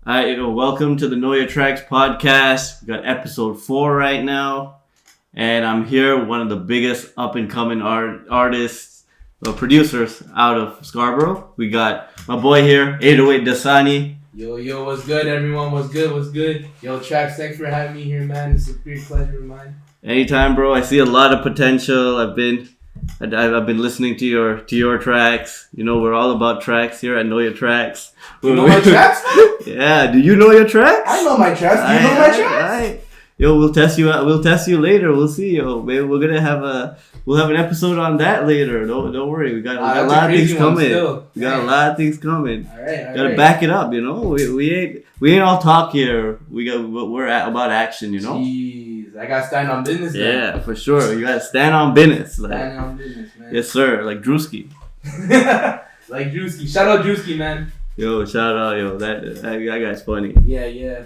Welcome to the Know Your Tracks podcast. We got episode 4 right now, and I'm here with one of the biggest up-and-coming artists, producers out of Scarborough. We got my boy here, 808Dessani. Yo, what's good, everyone? What's good? Yo, Tracks, thanks for having me here, man. It's a great pleasure of mine. Anytime, bro. I see a lot of potential. I've been listening to your tracks. You know, we're all about tracks here at Know Your Tracks. You know my tracks, man? Yeah. Do you know your tracks? I know my tracks. Do you know my tracks? Yo, we'll test you out. We'll test you later. We'll see, yo. Maybe we're gonna we'll have an episode on that later. Don't worry. We got a lot of things coming. We got a lot of things coming. All right. Gotta back it up, you know. We ain't all talk here. We're about action, you know. Jeez, I gotta stand on business. Yeah, for sure. You gotta stand on business. Stand on business, man. Yes, sir. Like Drewski. Like Drewski. Shout out Drewski, man. Yo, shout out, yo. That guy's funny. Yeah.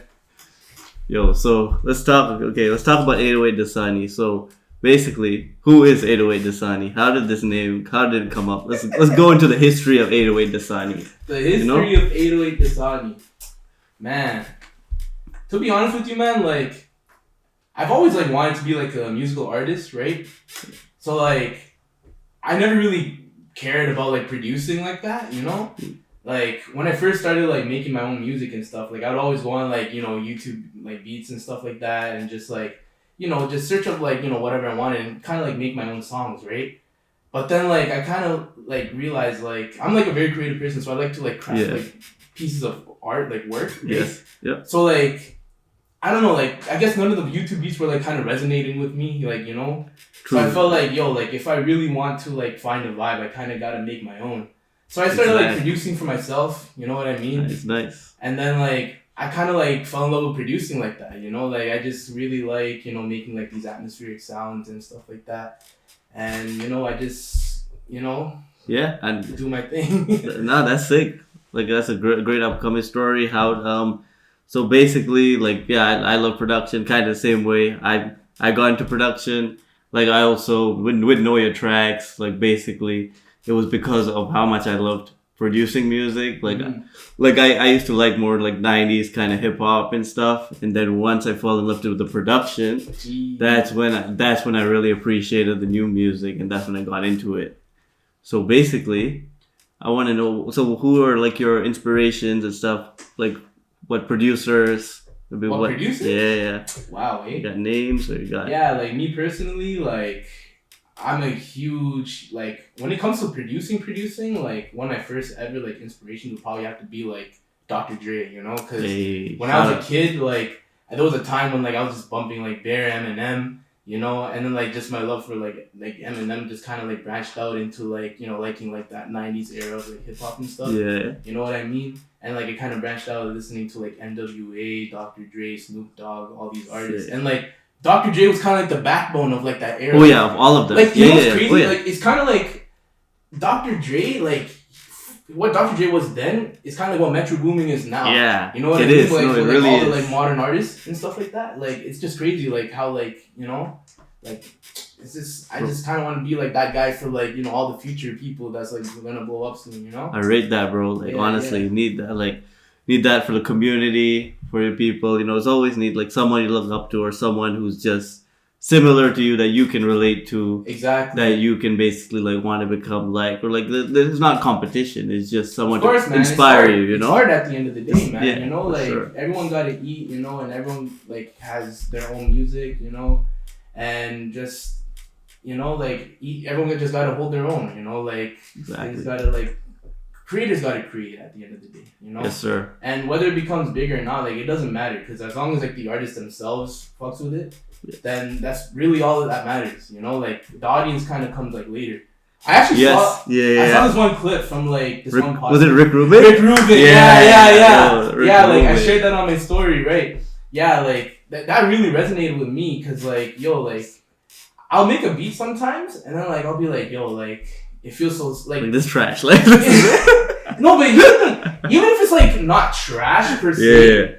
Yo, so let's talk about 808Dessani. So basically, who is 808Dessani? How did it come up? Let's go into the history of 808Dessani. The history of 808Dessani. Man, to be honest with you, man, like, I've always wanted to be a musical artist, right? So I never really cared about producing like that, you know? When I first started making my own music and stuff, I would always go on YouTube beats and stuff like that, and just just search up whatever I wanted and kind of make my own songs, right? But then I kind of realized I'm a very creative person, so I like to craft pieces of art, work. Right? Yes. Yep. So I don't know, I guess none of the YouTube beats were kind of resonating with me, you know. True. So I felt if I really want to find a vibe, I kind of got to make my own. So I started producing for myself, you know what I mean? It's nice. And then I kind of fell in love with producing like that, you know? I just really making these atmospheric sounds and stuff like that. And I just, yeah, and do my thing. No, that's sick. That's a great upcoming story. How so basically I love production kind of the same way. I got into production. I also with Know Your Tracks, basically it was because of how much I loved producing music. I used to more 90s kind of hip hop and stuff, and then once I fell in love with the production, that's when I really appreciated the new music, and that's when I got into it. So basically, I want to know, so who are your inspirations and stuff? What producers? What producers? Yeah. Wow, You got names, or you got? Yeah, me personally, I'm a huge, when it comes to producing, one of my first ever, inspiration would probably have to be, Dr. Dre, you know? Because when I was a kid, there was a time when, I was just bumping, Bear, Eminem, you know? And then, just my love for, Eminem just kind of, branched out into, liking, that 90s era of, hip-hop and stuff. Yeah. You know what I mean? And, it kind of branched out listening to, NWA, Dr. Dre, Snoop Dogg, all these artists. Yeah. And, Dr. Dre was kind of the backbone of that era. Oh yeah, of all of them. You know what's crazy? It's kind of Dr. Dre, what Dr. Dre was then is kind of what Metro Booming is now. Yeah, you know what it I mean? is. For it really all is. the modern artists and stuff like that. It's just crazy, how you know, it's just I just kind of want to be that guy for all the future people that's gonna blow up soon. You know. I rate that, bro. Honestly, you need that. Need that for the community, for your people. You know, it's always need someone you look up to, or someone who's just similar to you that you can relate to. Exactly. That you can basically want to become there's not competition. It's just someone to inspire you. You know, it's hard at the end of the day, man. Yeah, you know, sure. Everyone got to eat, you know, and everyone has their own music, you know, and just everyone just got to hold their own, you know, exactly. It's got to creators got to create at the end of the day, you know? Yes, sir. And whether it becomes big or not, it doesn't matter, because as long as the artists themselves fucks with it, then that's really all that matters, you know? The audience kind of comes later. I actually saw this one clip from this one podcast. Was it Rick Rubin? Rick Rubin, yeah. Yeah, I shared that on my story, right? Yeah, that really resonated with me, because I'll make a beat sometimes, and then I'll be it feels so this trash. No, but even if it's not trash per se,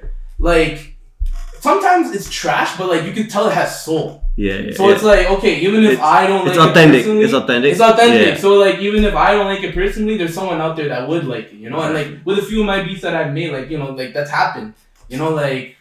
sometimes it's trash, but you can tell it has soul. Yeah. So it's like, okay, even if I don't like authentic. it personally, It's authentic. It's authentic. Yeah. So like, even if I don't like it personally, there's someone out there that would like it, you know. And like with a few of my beats that I've made, like, you know, like that's happened. You know, like,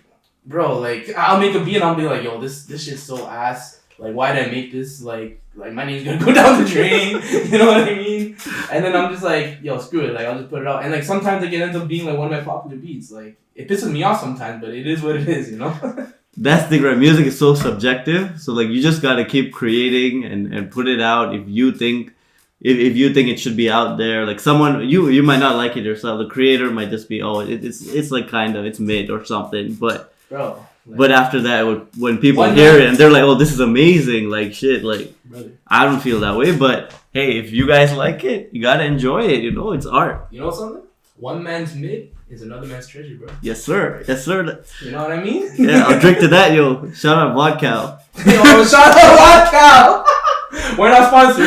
bro, like I'll make a beat and I'll be like, yo, this shit's so ass. Like, why did I make this? Like my name's gonna go down the drain. You know what I mean? And then I'm just like, yo, screw it. Like, I'll just put it out. And like sometimes like, it ends up being like one of my popular beats. Like, it pisses me off sometimes, but it is what it is. You know. That's the thing, right? Music is so subjective. So like, you just gotta keep creating and put it out. If you think it should be out there, like someone you might not like it yourself. The creator might just be, it's like kind of, it's mid or something. But bro. Like, but after that, when people hear it and they're like, oh, this is amazing, like shit, like brother. I don't feel that way. But hey, if you guys like it, you gotta enjoy it. You know, it's art. You know something? One man's mid is another man's treasure, bro. Yes, sir. Yes, sir. You know what I mean? Yeah, I'll drink to that, yo. Shout out Vodka. Yo, shout out Vodka. We're not sponsored.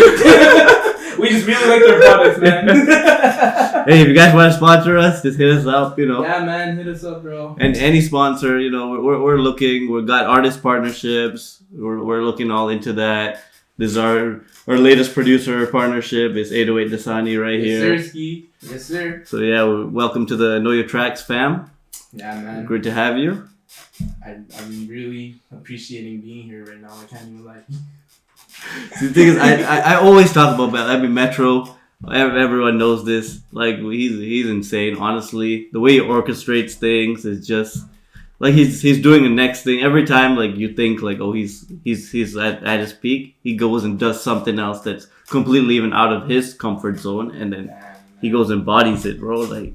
We just really like their products, man. Hey, if you guys want to sponsor us, just hit us up, you know. Yeah, man, hit us up, bro. And any sponsor, you know, we're looking. We've got artist partnerships. We're looking all into that. This is our latest producer partnership. Is 808Dessani right here. Yes, sir. Yes, sir. So yeah, welcome to the Know Your Tracks fam. Yeah, man. Great to have you. I'm really appreciating being here right now. I can't even lie. See, the thing is, I always talk about that. I mean, Metro. Everyone knows this. Like, he's insane. Honestly, the way he orchestrates things is just like he's doing the next thing every time. Like, you think like, oh, he's at his peak. He goes and does something else that's completely even out of his comfort zone, and then he goes and embodies it, bro. Like,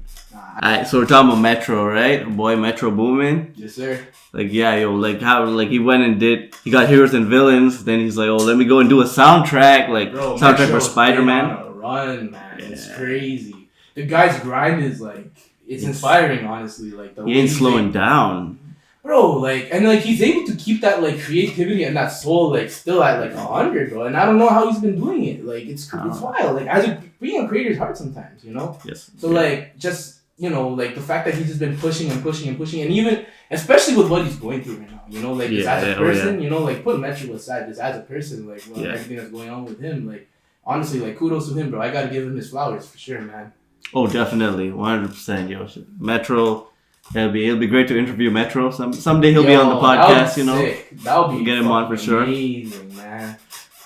so we're talking about Metro, right? Boy, Metro Boomin. Yes, sir. Like, yeah, yo, like how, like he went and he got Heroes and Villains. Then he's like, oh, let me go and do a soundtrack, like bro, soundtrack for Spider-Man. On a run, man. Yeah. It's crazy. The guy's grind is like, it's inspiring, honestly. Like the he ain't slowing down, bro. Like, and like he's able to keep that like creativity and that soul like still at like 100, bro. And I don't know how he's been doing it. Like, it's wild. Like, being a creator's hard sometimes, you know. Yes. So like, just, you know, like the fact that he's just been pushing, and even especially with what he's going through right now, you know, like just as a person, you know, like put Metro aside, just as a person, like everything that's going on with him, like honestly, like kudos to him, bro. I gotta give him his flowers for sure, man. Oh, definitely, 100%, yo. Metro, it'll be great to interview Metro. Someday he'll be on the podcast, you know. That'll be get him on for sure. Amazing, man.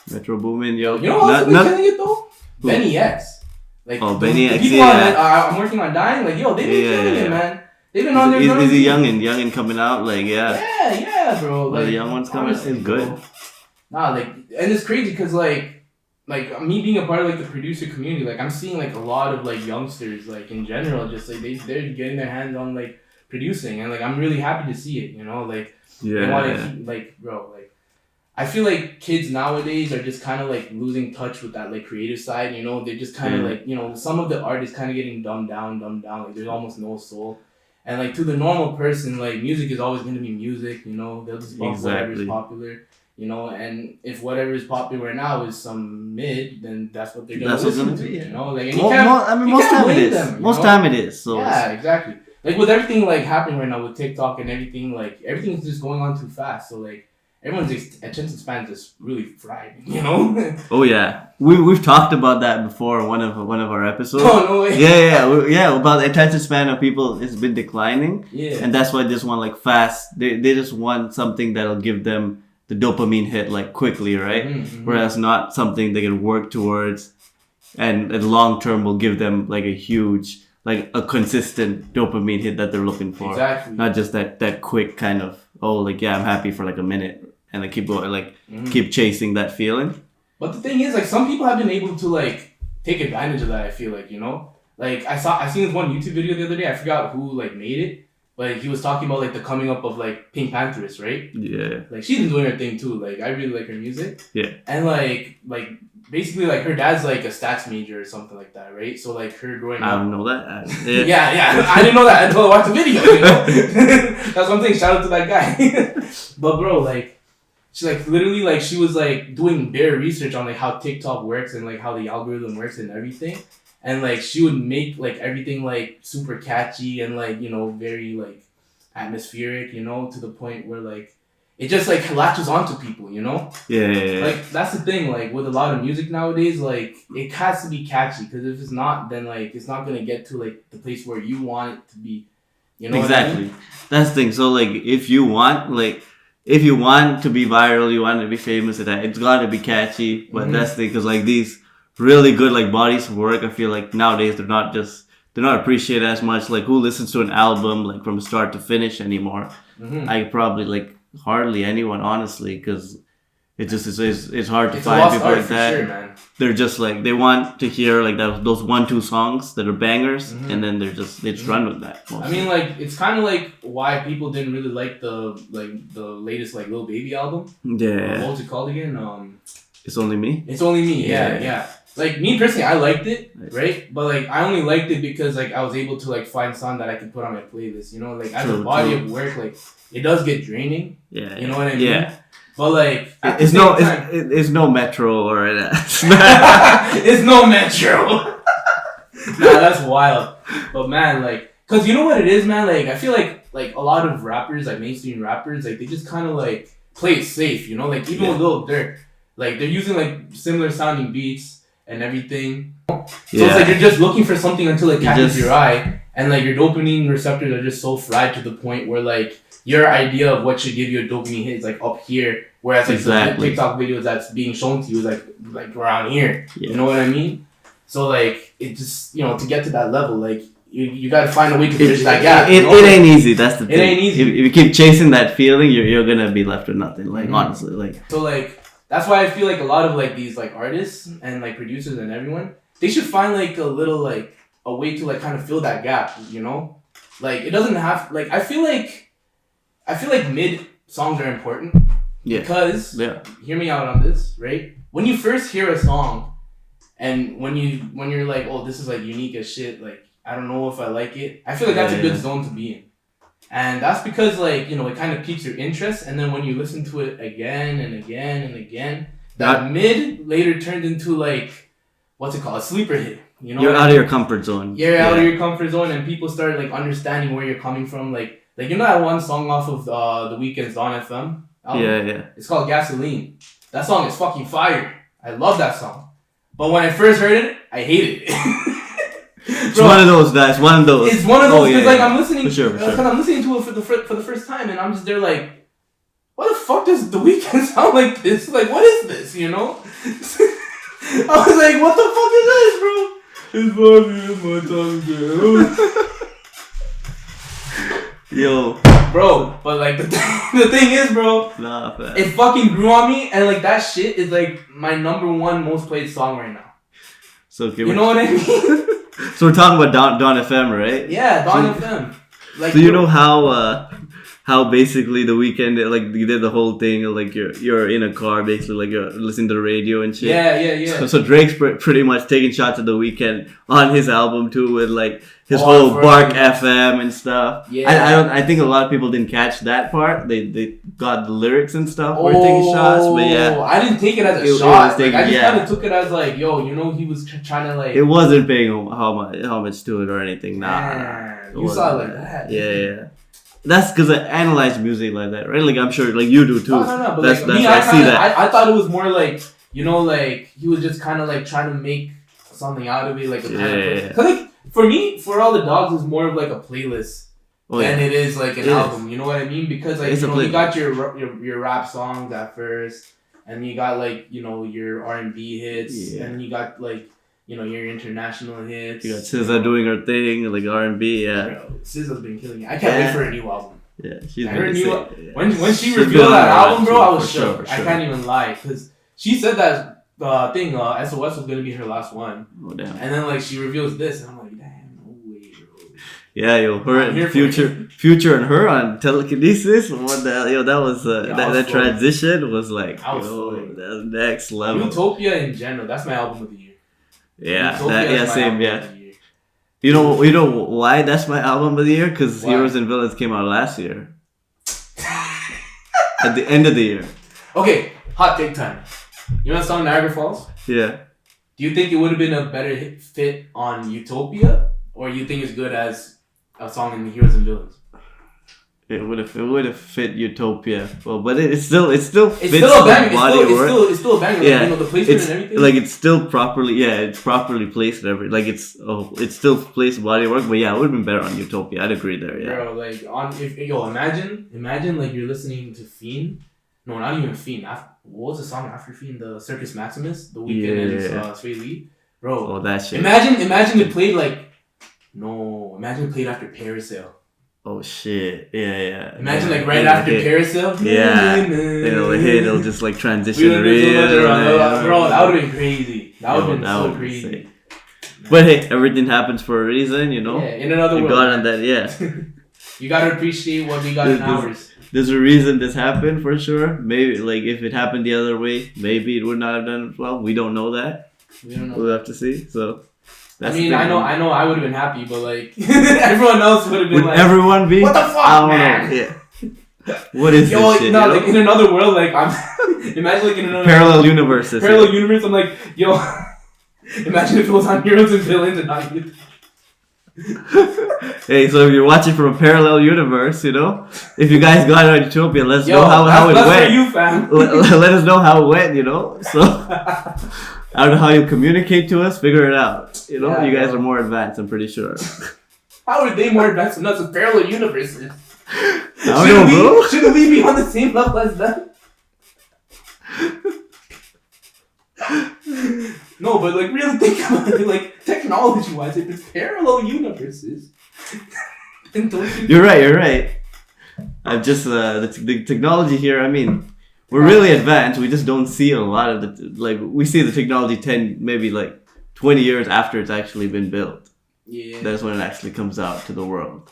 Metro Boomin, yo. You know what's been killing it though? Benny X. Like, Benny X, people I'm working on Dying, like, yo, they've been killing it, man. They've been on there. Is he youngin coming out? Like, yeah, bro. Like, the young ones coming, it's good. Bro. Nah, like, and it's crazy because like me being a part of like the producer community, like I'm seeing like a lot of like youngsters, like in general, just like they're getting their hands on like producing, and like I'm really happy to see it. You know, like they want to keep, like, bro, like. I feel like kids nowadays are just kind of like losing touch with that like creative side, you know. They're just kind of like, you know, some of the art is kind of getting dumbed down. Like, there's almost no soul. And like to the normal person, like music is always going to be music, you know. They'll just bump whatever's popular, you know. And if whatever is popular right now is some mid, then that's what they're going to listen to, you know. Like, and most time it is. Most time it is. So yeah, exactly. Like with everything like happening right now with TikTok and everything, like everything's just going on too fast. So like. Everyone's attention span just really fried, you know. Oh yeah, we've talked about that before in one of our episodes. Oh no way. Yeah. About the attention span of people has been declining. Yeah. And that's why they just want like fast. They just want something that'll give them the dopamine hit like quickly, right? Mm-hmm. Whereas not something they can work towards, and long term will give them like a huge, like a consistent dopamine hit that they're looking for. Exactly. Not just that quick kind of, oh, like, yeah, I'm happy for like a minute. And I keep going, like, keep chasing that feeling. But the thing is, like, some people have been able to, like, take advantage of that, I feel like, you know? Like, I seen this one YouTube video the other day. I forgot who, like, made it. But he was talking about, like, the coming up of, like, Pink Pantheress, right? Yeah. Like, she's been doing her thing, too. Like, I really like her music. Yeah. And, like basically, like, her dad's, like, a stats major or something like that, right? So, like, her growing up... I don't know that. Yeah. I didn't know that until I watched the video, you know? That's what I'm saying. Shout out to that guy. But, bro, like... She like literally like she was like doing bare research on like how TikTok works and like how the algorithm works and everything, and like she would make like everything like super catchy and like, you know, very like atmospheric, you know, to the point where like it just like latches onto people, you know? Yeah. Like that's the thing, like with a lot of music nowadays, like it has to be catchy, because if it's not, then like it's not gonna get to like the place where you want it to be. You know Exactly. what I mean? That's the thing. So like, if you want to be viral, you want to be famous, it's got to be catchy. But that's the thing, because like these really good like bodies of work, I feel like nowadays they're not appreciated as much. Like, who listens to an album like from start to finish anymore? I probably like hardly anyone, honestly, because it's hard to find people like that. Sure, man. They're just like, they want to hear like those 1-2 songs that are bangers, and then they just run with that. Mostly. I mean, like it's kind of like why people didn't really like the latest like Lil Baby album. Yeah. What was it called again? It's Only Me. It's Only Me. Yeah. Like me personally, I liked it, right? But like I only liked it because like I was able to like find song that I could put on my playlist. You know, like as a body of work, like it does get draining. Yeah. You know what I mean? Yeah. But like it's no Metro or it's no Metro. Nah, that's wild. But man, like, cause you know what it is, man. Like I feel like a lot of rappers, like mainstream rappers, like they just kind of like play it safe. You know, like even with Lil Durk, like they're using like similar sounding beats and everything. So it's like you're just looking for something until it catches your eye, and like your dopamine receptors are just so fried to the point where like your idea of what should give you a dopamine hit is like up here, whereas like the TikTok videos that's being shown to you is like around here. Yeah. You know what I mean? So like it just, you know, to get to that level, like you gotta find a way to bridge that gap. It ain't easy. That's the thing. It ain't easy. If you keep chasing that feeling, you're gonna be left with nothing. Like honestly, like so like that's why I feel like a lot of like these like artists and like producers and everyone, they should find like a little like a way to like kind of fill that gap. You know, like it doesn't have like I feel like mid songs are important. Yeah. Because hear me out on this, right? When you first hear a song, and when you're like, oh, this is like unique as shit, like I don't know if I like it. I feel like that's a good zone to be in, and that's because like, you know, it kind of piques your interest, and then when you listen to it again and again and again, that mid later turned into like what's it called, a sleeper hit. You know, you're out of your comfort zone. You're out of your comfort zone, and people start like understanding where you're coming from, like you know that one song off of The Weeknd's Dawn FM album? Yeah. It's called Gasoline. That song is fucking fire. I love that song. But when I first heard it, I hated it. It's one of those guys. One of those. It's one of those because I'm listening. For sure. I'm listening to it for the first time, and I'm just there like, why the fuck does The Weeknd sound like this? Like, what is this? You know? I was like, what the fuck is this, bro? It's my tongue. Yo, bro, but like the thing is, bro, it fucking grew on me, and like that shit is like my number one most played song right now. So okay, you know what I mean? So we're talking about Dawn FM, right? Yeah, Dawn FM. Like, so you know how basically The Weeknd, like you did the whole thing, like you're in a car, basically like you're listening to the radio and shit. Yeah. So Drake's pretty much taking shots at The Weeknd on his album too, with like his whole Bark FM and stuff. Yeah. I think a lot of people didn't catch that part. They got the lyrics and stuff. Were taking shots, but yeah. I didn't take it as a shot. I just kind of took it as like, yo, you know, he was trying to like. It wasn't paying homage to it or anything. Nah. You saw it like that. Yeah. That's because I analyze music like that, right? Like I'm sure, like you do too. No. But that's me, I see that. I thought it was more like, you know, like he was just kind of like trying to make something out of it, like a kind of. Cause like for me, For All the Dogs is more of like a playlist than it is like an album. You know what I mean? Because like you got your rap songs at first, and you got like, you know, your R&B hits, and you got like, you know, your international hits. You got SZA doing her thing, like R&B, Bro, SZA's been killing it. I can't wait for a new album. Yeah, she's been when she revealed that album, bro, I was shook. I can't even lie, because she said that thing, SOS was gonna be her last one. Oh damn! And then like she reveals this, and I'm like, damn, no way, bro. Yeah, yo, her and Future and her on telekinesis. What the hell, yo? That was that transition was like, that's next level. Utopia in general, that's my album of the year. Yeah, same. Yeah. You know why that's my album of the year? Because Heroes and Villains came out last year. At the end of the year. Okay, hot take time. You know the song Niagara Falls? Yeah. Do you think it would have been a better fit on Utopia, or you think it's good as a song in Heroes and Villains? It would have fit Utopia. Well, but it still fits It's still a banger. the body of work. It's still a banger. Yeah, Like, the placement it's and everything. like it's still properly. Yeah, it's properly placed and everything. Like it's still placed body of work. But yeah, it would have been better on Utopia. I'd agree there. Yeah. Bro, like imagine like you're listening to Fiend. No, not even Fiend. What was the song after Fiend? The Circus Maximus, The Weeknd and Sway Lee. Bro, Oh, that shit. imagine it played like. No, imagine it played after Parasail. Oh shit. Yeah. Imagine yeah. like right after Parasail. Yeah. It'll just like transition Bro, that would have been crazy. That would have been so crazy. Sick. But hey, everything happens for a reason, you know. Yeah, in another You world. got on that, yeah. You gotta appreciate what we got in ours. There's a reason this happened for sure. Maybe like if it happened the other way, maybe it would not have done it well. We don't know that. We don't know. We'll have to see. So. I mean, I know, I would have been happy, but like everyone else would have been Would like, everyone be? what the fuck, I don't man? know. Yeah. What is Yo, this shit? no, you know? like in another world, like I'm imagine like in another Parallel universes. parallel universe. I'm like, yo, imagine if it was on Heroes and Villains and not you. Hey, so if you're watching from a parallel universe, you know, if you guys got it on Utopia, let's know how it that's went. for you, fam. Let us know how it went, you know. So I don't know how you communicate to us. Figure it out. You know, Yeah, you guys bro. are more advanced. I'm pretty sure. How are they more advanced than us in parallel universes? I don't know, bro. Shouldn't we be on the same level as them? No, but like really think about it, like technology-wise, if it's parallel universes, then don't you? You're right. I've just the technology here. I mean, we're really advanced. We just don't see a lot of we see the technology 10, maybe like 20 years after it's actually been built. Yeah. That's when it actually comes out to the world.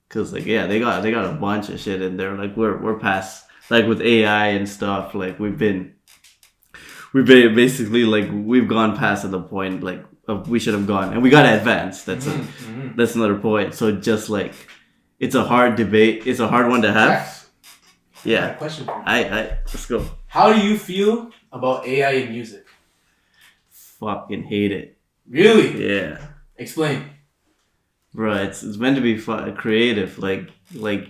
Cause like they got a bunch of shit in there. Like we're past like with AI and stuff. Like we've basically like we've gone past at the point like we should have gone, and we got to advance. That's that's another point. So just like it's a hard debate. It's a hard one to have. Yes. I Yeah. have a question for you. Let's go. How do you feel about AI in music? Fucking hate it. Really? Yeah. Explain. Bro, it's meant to be creative. Like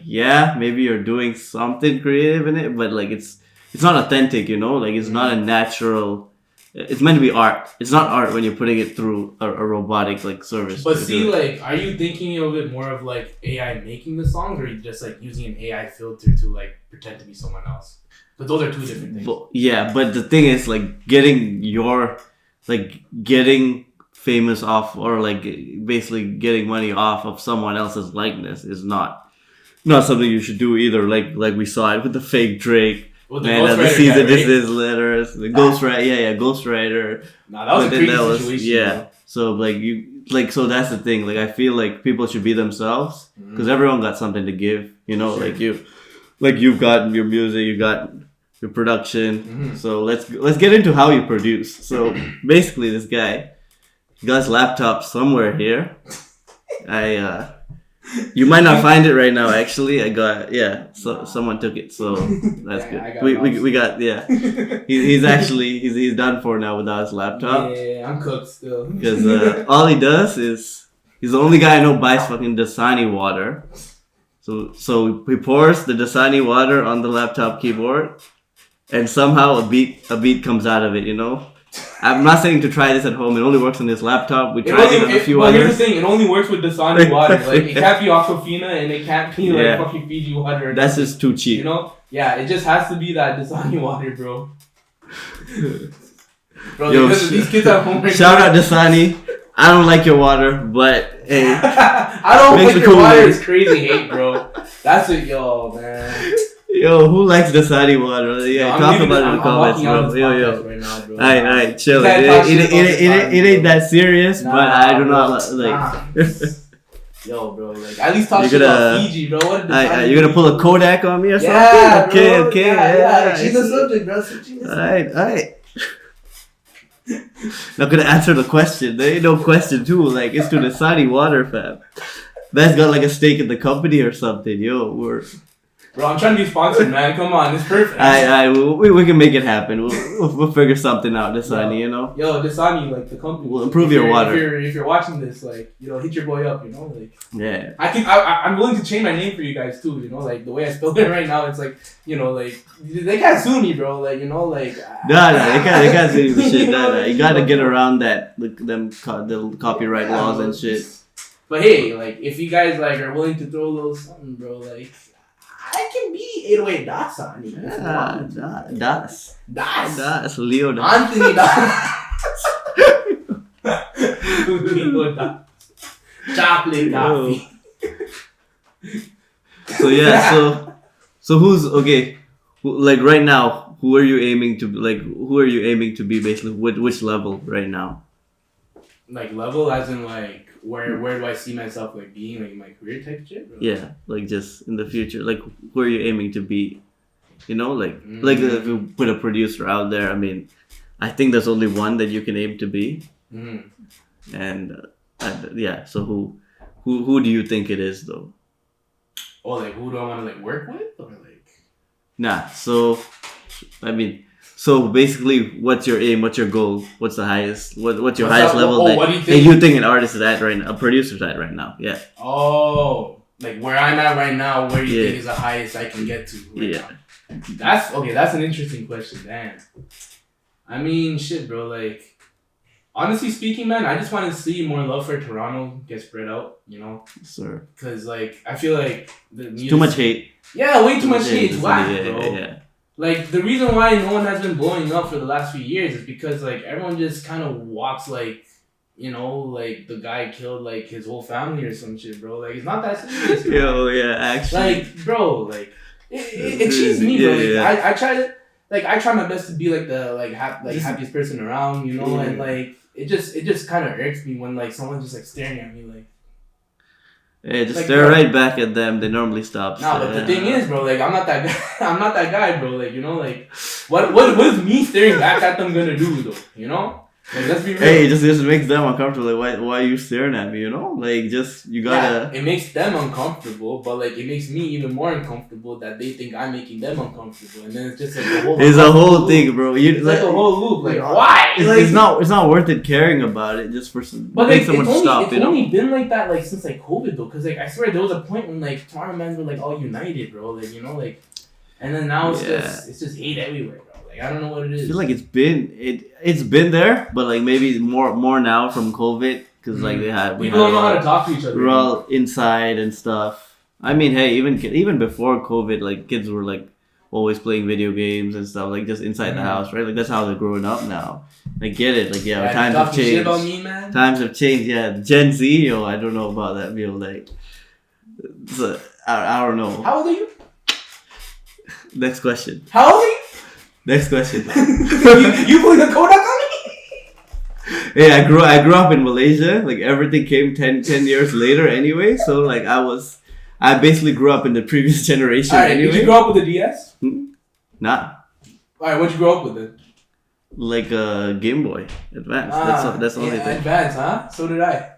yeah, maybe you're doing something creative in it, but like it's not authentic, you know. Like it's not a natural. It's meant to be art. It's not art when you're putting it through a robotic like service. But to see, do it. like, are you thinking of it more of like AI making the songs, or are you just like using an AI filter to like pretend to be someone else? But those are two different things. But the thing is like getting famous off, or like basically getting money off of someone else's likeness is not something you should do either. Like we saw it with the fake Drake. With the Man, the Ghostwriter season guy, right? this is letters. The Ghostwriter, yeah, Ghostwriter. Nah, that was a But then crazy situation. yeah. Bro. So so that's the thing. Like I feel like people should be themselves because everyone got something to give. You know, Sure. you've got your music, you got your production. So let's get into how you produce. So basically, this guy got his laptop somewhere here. You might not find it right now. Actually, So someone took it. So that's Yeah, good. I got We got He's actually he's done for now without his laptop. Yeah, I'm cooked still. Because all he does is he's the only guy I know buys fucking Dasani water. So he pours the Dasani water on the laptop keyboard, and somehow a beat comes out of it. You know, I'm not saying to try this at home. It only works on this laptop. We tried it on a few Here's others. the thing: it only works with Dasani water. Like it can't be Aquafina, and it can't be like fucking Fiji water. That's just too cheap. You know? Yeah, it just has to be that Dasani water, bro. Bro, Yo, these kids at home. Right Shout now, out Dasani. I don't like your water, but hey, I don't makes like it your cool, water man. is crazy hate, bro. That's what, yo, man. yo, who likes Dasani water? Yeah, Yo, talk about it in I'm the comments, walking out bro. of this Yo. podcast right now, bro. Alright, chill. You can't talk shit about It ain't that serious, Nah, but I do bro. not like. Yo, bro, like at least talk You're shit gonna- about Fiji, bro. What did Dasani You're gonna do? pull a Kodak on me or something? Yeah, Okay, bro. okay. Yeah. I Change the see. subject, bro. Change the subject. Alright. Not gonna answer the question. There ain't no question too. Like it's to Dasani water, fam. Man's got like a stake in the company or something. Yo, Bro, I'm trying to be sponsored, man. Come on, it's perfect. We can make it happen. We'll figure something out, Dessani, you know? Yo, Dessani, like the company. We'll improve your water. If you're watching this, like, you know, hit your boy up, you know? Like, yeah. I'm willing to change my name for you guys too, you know? Like, the way I spell it right now, it's like, you know, like, they can't sue me, bro. Like, you know, like. Nah, they can't sue you for shit. Nah. You gotta get around that, the copyright laws and shit. But hey, like, if you guys, like, are willing to throw a little something, bro, like, I can be 808Dessani. Das. Leo Das. Anthony Das. Leo Das. Chocolate coffee. So yeah, so who's okay? Like right now, who are you aiming to be basically? Which level right now? Like level, as in like where do I see myself like being like in my career type shit? Bro? Yeah, like just in the future, like who are you aiming to be? You know, like if you put a producer out there, I mean, I think there's only one that you can aim to be. And yeah, so who do you think it is though? Oh, like who do I want to like work with or like? Nah, so I mean. So basically, what's your aim? What's your goal? What's the highest? What's your highest level that you think an artist is at right now? A producer's at right now? Yeah. Oh, like where I'm at right now. Where you think is the highest I can get to? Right now? That's okay. That's an interesting question. Damn. I mean, shit, bro. Like, honestly speaking, man, I just want to see more love for Toronto get spread out. You know. Sir. Because like I feel like too much hate. Yeah, way too much hate. It's whack, bro. Yeah. Like, the reason why no one has been blowing up for the last few years is because, like, everyone just kind of walks, like, you know, like, the guy killed, like, his whole family or some shit, bro. Like, it's not that serious, bro. Yo, yeah, actually. Like, bro, like, it cheats me, bro. Like, I try to, like, I try my best to be, like, the, like, happiest person around, you know? And, like, it just kind of irks me when, like, someone's just, like, staring at me, like. Yeah, just like, stare right back at them. They normally stop. Nah, but the thing is, bro, like, I'm not that guy. I'm not that guy, bro. Like, you know, like, what is me staring back at them gonna do, though? You know? Like, let's be real. Hey, it just makes them uncomfortable. Like, why are you staring at me? You know? Like, just, you gotta... Yeah, it makes them uncomfortable, but, like, it makes me even more uncomfortable that they think I'm making them uncomfortable. And then it's just, like, a whole... It's a whole thing, bro. It's like a whole loop. Like, why? It's not worth it caring about it just for some... But, like, it's only been like that, like, since, like, COVID, though. Because, like, I swear there was a point when, like, Toronto men were, like, all united, bro. Like, you know, like... And then now it's just hate everywhere, bro. Like, I don't know what it is. I feel like it's been there, but like maybe more now from COVID because like people don't know how to talk to each other. We're all inside and stuff. I mean, hey, even before COVID, like kids were like always playing video games and stuff, like just inside the house, right? Like that's how they're growing up now. I get it, like times have changed. Shit about me, man. Times have changed, yeah. Gen Z, yo, I don't know about that. Yo, like, I don't know. How old are you? Next question. How old are you? Next question. you pulling a Kodak on me? Yeah, I grew up in Malaysia. Like everything came 10 years later anyway. So like I basically grew up in the previous generation. Alright, anyway. Did you grow up with a DS? Nah. Alright, what'd you grow up with then? Like a Game Boy Advance. That's the only thing. Advance, huh? So did I.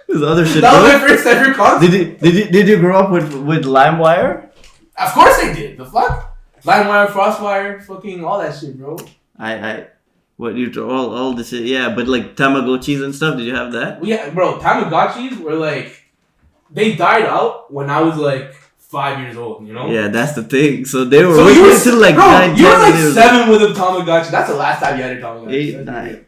There's other shit. That was my first ever console. Did you grow up with LimeWire? Of course I did. The fuck? LimeWire, FrostWire, fucking all that shit, bro. All this shit, yeah, but like Tamagotchis and stuff, did you have that? Yeah, bro, Tamagotchis were like, they died out when I was like 5 years old, you know? Yeah, that's the thing. So they were until like 9, you were like 7 with a Tamagotchi. That's the last time you had a Tamagotchi. 8, 9.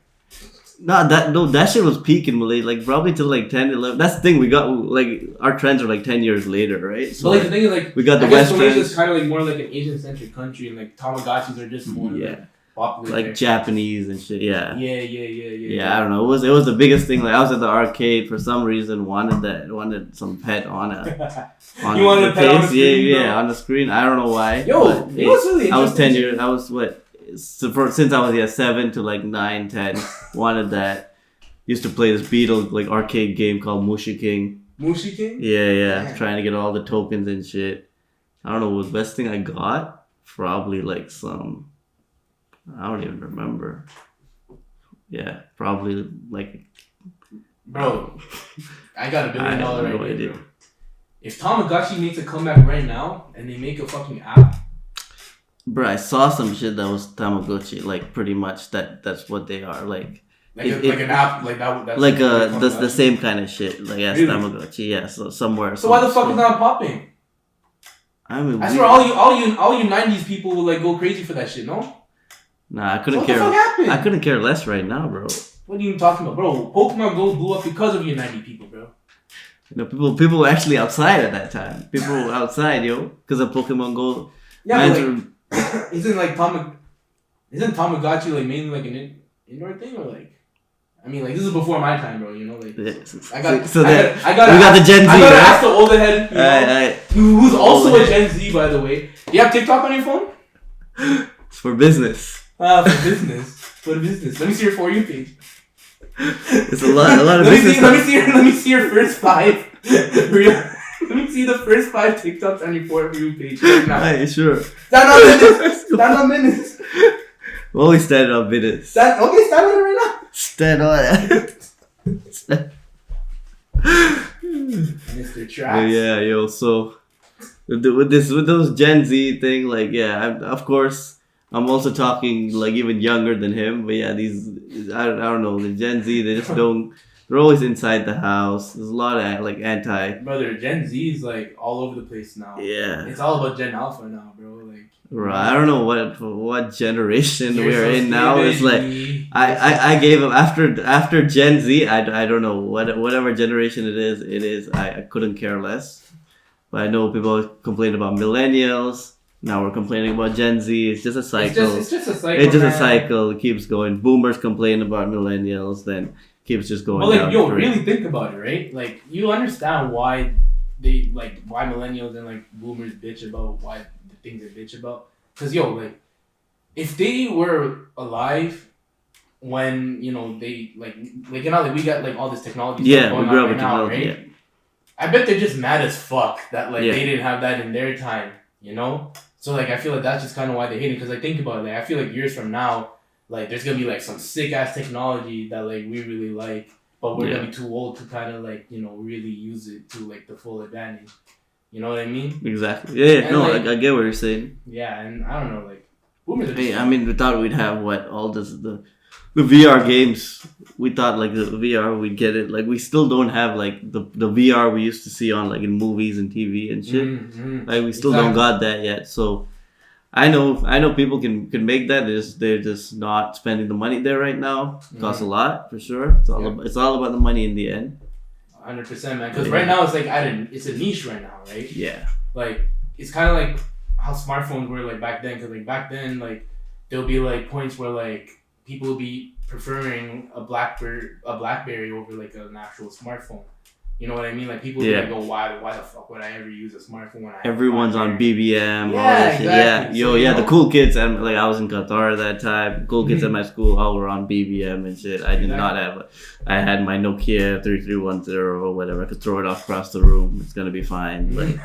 That shit was peak in Malaysia, like probably till like 10, 11. That's the thing, we got like our trends are like 10 years later, right? So like the thing is like we got the West trends. Malaysia is kind of like more like an Asian centric country, and like Tamagotchis are just more popular. Like there. Japanese and shit, Yeah, I don't know. It was the biggest thing. Like I was at the arcade for some reason, wanted some pet on you wanted a pet on the screen, on the screen. I don't know why. Yo, it was really interesting. I was 10 years. I was what? So since I was 7 to like 9, 10, wanted that. Used to play this Beetle like arcade game called Mushi King. Mushi King? Yeah. Trying to get all the tokens and shit. I don't know what the best thing I got. Probably like some. I don't even remember. Yeah, probably like. Bro, I got $1 billion idea, bro. if Tamagotchi makes a comeback right now and they make a fucking app. Bro, I saw some shit that was Tamagotchi, like pretty much that's what they are, like an app like that. That's like the same kind of shit, like as really? Tamagotchi, yeah. So somewhere. So why the fuck is it not popping? I mean, I swear all you '90s people will like go crazy for that shit. No. Nah, I couldn't So care. What the fuck happened? I couldn't care less right now, bro. What are you even talking about, bro? Pokemon Go blew up because of you '90 people, bro. You know, people were actually outside at that time. People were outside, yo, because of Pokemon Go. Yeah, but like, isn't Tamagotchi like mainly like an indoor thing or like? I mean, like this is before my time, bro. You know, like I got the Gen Z. I gotta right? ask the older head, who's also a Gen Z, by the way. Do you have TikTok on your phone? It's for business. For business. For business. Let me see your For You page. It's a lot of business. Let me see your first 5. Let me see the first 5 TikToks on your For You page right now. Hey, sure. Stand on minutes. We're always standing on business. Stand on it right now. Stand on it. Mr. Trash. Yeah, yo. So with those Gen Z thing, like, yeah, of course. I'm also talking like even younger than him, but yeah, I don't know, the Gen Z, they just don't. They're always inside the house. There's a lot of like anti. Brother, Gen Z is like all over the place now. Yeah. It's all about Gen Alpha now, bro. Like. Right. I don't know what generation we're in now. It's like I gave up after Gen Z. I don't know whatever generation it is. I couldn't care less. But I know people complain about millennials. Now we're complaining about Gen Z. It's just a cycle. It's just a cycle. It's just a cycle. It keeps going. Boomers complain about millennials, then keeps just going. Well, like, down yo, really think about it, right? Like, you understand why why millennials and like boomers bitch about why the things they bitch about. Cause yo, like, if they were alive when they like you know, like we got like all this technology stuff going on right now, right? Yeah. I bet they're just mad as fuck that like they didn't have that in their time, you know. So, like, I feel like that's just kind of why they hate it. Because, like, think about it. Like, I feel like years from now, like, there's going to be, like, some sick-ass technology that, like, we really like. But we're going to be too old to kind of, like, really use it to, like, the full advantage. You know what I mean? Exactly. Yeah, and, no, like, I get what you're saying. Yeah, and I don't know, like, boomers are hey, I mean, we thought we'd have, all this, the VR games. We thought, like, the VR, we'd get it. Like, we still don't have, like, the VR we used to see on, like, in movies and TV and shit. Mm-hmm. Like, we still don't got that yet. So, I know people can make that. They're just not spending the money there right now. It costs a lot, for sure. It's all about the money in the end. 100%, man. Because right now, it's, like, it's a niche right now, right? Yeah. like it's kind of like how smartphones were like back then. Because like back then, like there'll be like points where like people will be preferring a BlackBerry over like an actual smartphone. You know what I mean? Like people would be like, "Oh, why the fuck would I ever use a smartphone when I have everyone's on BBM?" Yeah, all that shit. exactly. Yeah, So, the cool kids. And like I was in Qatar at that time. Cool kids at my school all were on BBM and shit. I did not have. I had my Nokia 3310 or whatever. I could throw it off across the room. It's gonna be fine. Like,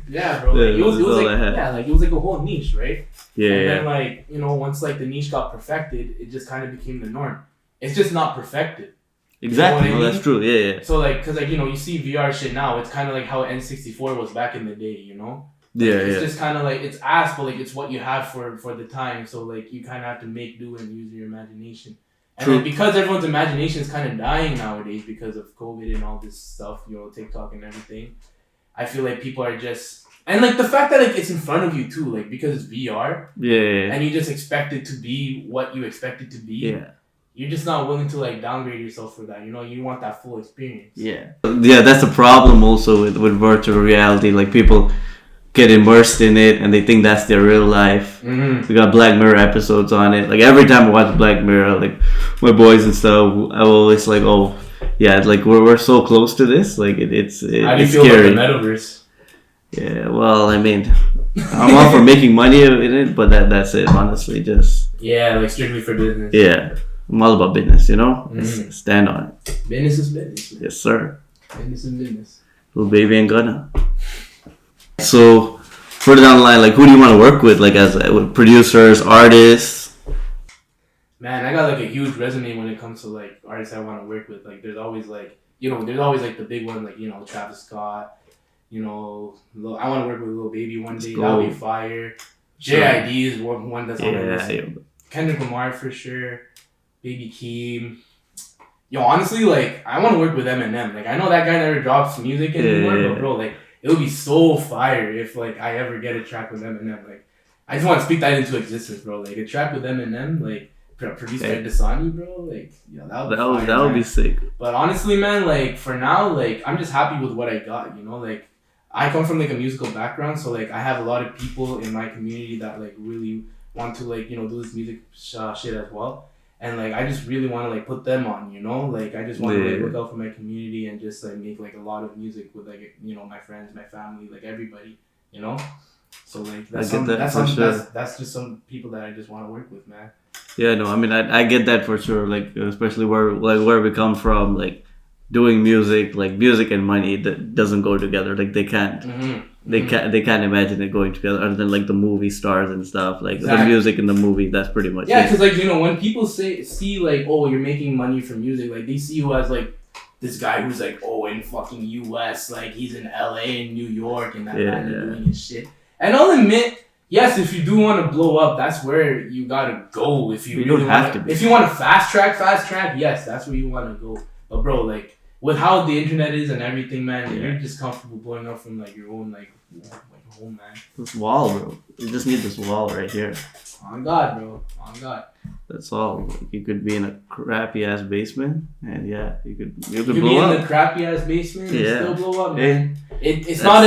yeah, bro. Like, it was like it was like a whole niche, right? Yeah. And then like once like the niche got perfected, it just kind of became the norm. It's just not perfected. Exactly. You know that's true. Yeah. So like, cause like you see VR shit now, it's kind of like how N64 was back in the day. You know. Yeah. It's just kind of like it's ass, but like it's what you have for the time. So like you kind of have to make do and use your imagination. And then because everyone's imagination is kind of dying nowadays because of COVID and all this stuff, TikTok and everything. I feel like people are just and like the fact that like it's in front of you too, like because it's VR. Yeah. And you just expect it to be what you expect it to be. Yeah. You're just not willing to like downgrade yourself for that. You want that full experience. Yeah. Yeah, that's a problem also with virtual reality. Like people get immersed in it and they think that's their real life. Mm-hmm. We got Black Mirror episodes on it. Like every time I watch Black Mirror, like my boys and stuff, I'm always like, oh yeah, like we're so close to this. Like it's How do you it's feel scary. about the metaverse? Yeah, well, I mean, I'm all for making money in it, but that's it. Honestly, just like strictly for business. Yeah. I'm all about business, Stand on it. Business is business. Yes, sir. Business is business. Little baby ain't gonna. So, further down the line, like, who do you want to work with? Like, as with producers, artists? Man, I got, like, a huge resume when it comes to, like, artists I want to work with. Like, there's always, like... there's always like the big one, like Travis Scott. I want to work with Lil Baby one day. That would be fire. JID is one that's on my list. Yeah. Kendrick Lamar for sure. Baby Keem. Honestly, like, I want to work with Eminem. Like, I know that guy never drops music anymore, but bro, like, it would be so fire if, like, I ever get a track with Eminem. Like, I just want to speak that into existence, bro. Like, a track with Eminem, like, produced by Dessani, bro. Like, that would be sick. But honestly, man, like, for now, like, I'm just happy with what I got, Like, I come from, like, a musical background, so, like, I have a lot of people in my community that, like, really want to, like, do this music shit as well. And, like, I just really want to, like, put them on, Like, I just want to, like, look out for my community and just, like, make, like, a lot of music with, like, my friends, my family, like, everybody, So, like, that's just some people that I just want to work with, man. Yeah, no, I mean, I get that for sure. Like, especially where we come from, like, doing music, like, music and money that doesn't go together. Like, they can't. Mm-hmm. They can't imagine it going together other than like the movie stars and stuff. Like exactly. The music in the movie, that's pretty much it. Because like when people see like, oh, you're making money from music, like they see you as like this guy who's like, oh, in fucking US, like he's in LA and New York and that man doing his shit. And I'll admit, yes, if you do want to blow up, that's where you gotta go. If you really want to, if you want to fast track, yes, that's where you want to go. But bro, like, with how the internet is and everything, man, you're just comfortable blowing up from like your own like home, man. This wall, bro. You just need this wall right here. On God, bro. On God. That's all. Like, you could be in a crappy ass basement, and you could blow up. You could be in the crappy ass basement and still blow up, man. It's not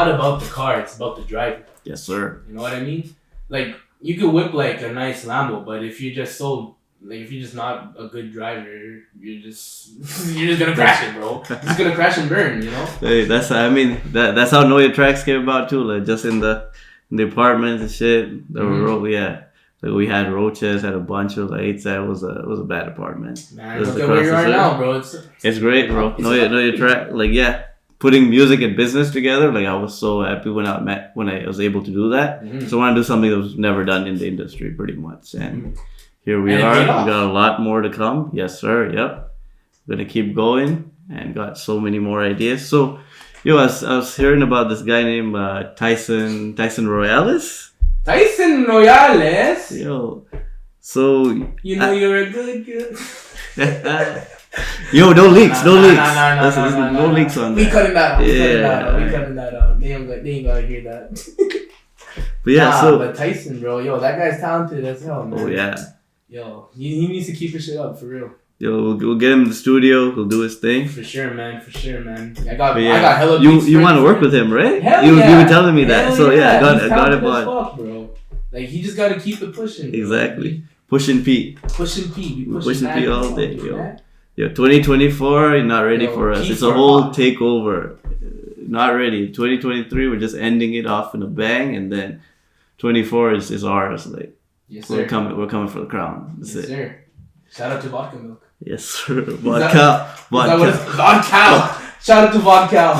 about the car. It's about the driver. Yes, sir. You know what I mean? Like you could whip like a nice Lambo, but if you're just not a good driver, you're just gonna crash it, bro. You're just gonna crash and burn, Hey, that's how Know Your Tracks came about too. Like just in the apartments and shit. There were like we had roaches, had a bunch of like it was a bad apartment. Man, look at where you are now, bro. It's great, bro. Know your track. Like putting music and business together. Like I was so happy when I was able to do that. Mm-hmm. So I want to do something that was never done in the industry, pretty much, and. Here we are. We got a lot more to come. Yes, sir. Yep. Gonna keep going and got so many more ideas. So, I was hearing about this guy named Tyson Royales. Tyson Royales? So... you're a good girl. No leaks. No leaks on that. We cutting that out. We cutting that out. They ain't gonna hear that. But but Tyson, bro. That guy's talented as hell, man. Oh, yeah. He needs to keep his shit up for real. We'll get him in the studio. He'll do his thing. For sure, man. I got hella. You want to work with him, right? Hell you yeah. were telling me that. So I got it on. Bro. Like he just got to keep it pushing. Bro. Exactly. Pushing P. Pushing P all day, yo. 2024, you're not ready for us. It's a whole takeover. Not ready. 2023, we're just ending it off in a bang, and then 24 is ours. Like. Yes, sir. We're coming for the crown. That's it. Sir. Shout out to Vodka Milk. Yes, sir. Vodka. Vodka. Shout out to Vodka.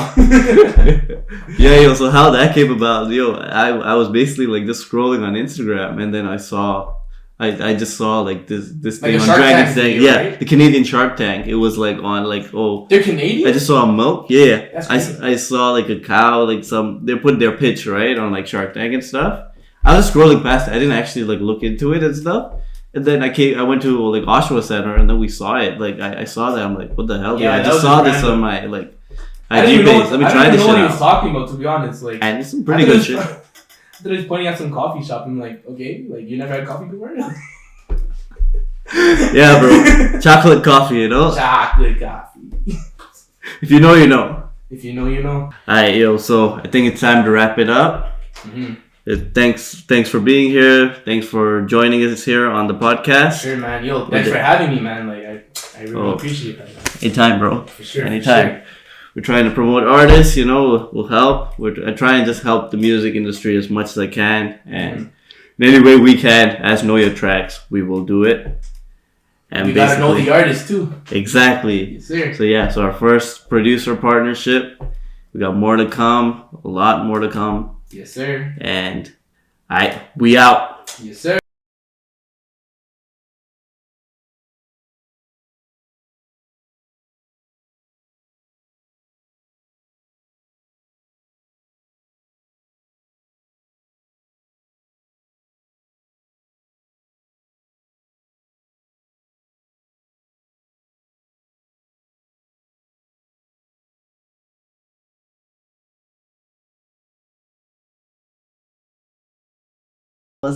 Yeah, so how that came about, I was basically like just scrolling on Instagram, and then I just saw like this thing on Dragon's Tank. Right? The Canadian Shark Tank. It was like on like they're Canadian? I just saw milk. Yeah. That's I saw like a cow, like they put their pitch right on like Shark Tank and stuff. I was scrolling past it. I didn't actually like look into it and stuff. And then I went to like Oshawa Center, and then we saw it. Like I saw that. I'm like, what the hell? Yeah, I just saw this on my like IG page. Let me try this shit out. I didn't know what he was talking about, to be honest. Like, and it's some pretty good shit. They're just pointing at some coffee shop. I'm like, okay, like you never had coffee before? Yeah, bro. Chocolate coffee, Chocolate coffee. If you know, you know. If you know, you know. Alright, so I think it's time to wrap it up. Mm-hmm. Thanks for being here. Thanks for joining us here on the podcast. Sure, man. Thanks for having me, man. Like I really appreciate that, man. Anytime, bro. For sure. Anytime. For sure. We're trying to promote artists, we'll help. I try and just help the music industry as much as I can. And in any way we can, as Know Your Tracks, we will do it. And we gotta know the artist too. Exactly. Yes, sir. So our first producer partnership. We got more to come. A lot more to come. Yes, sir. And we out. Yes, sir.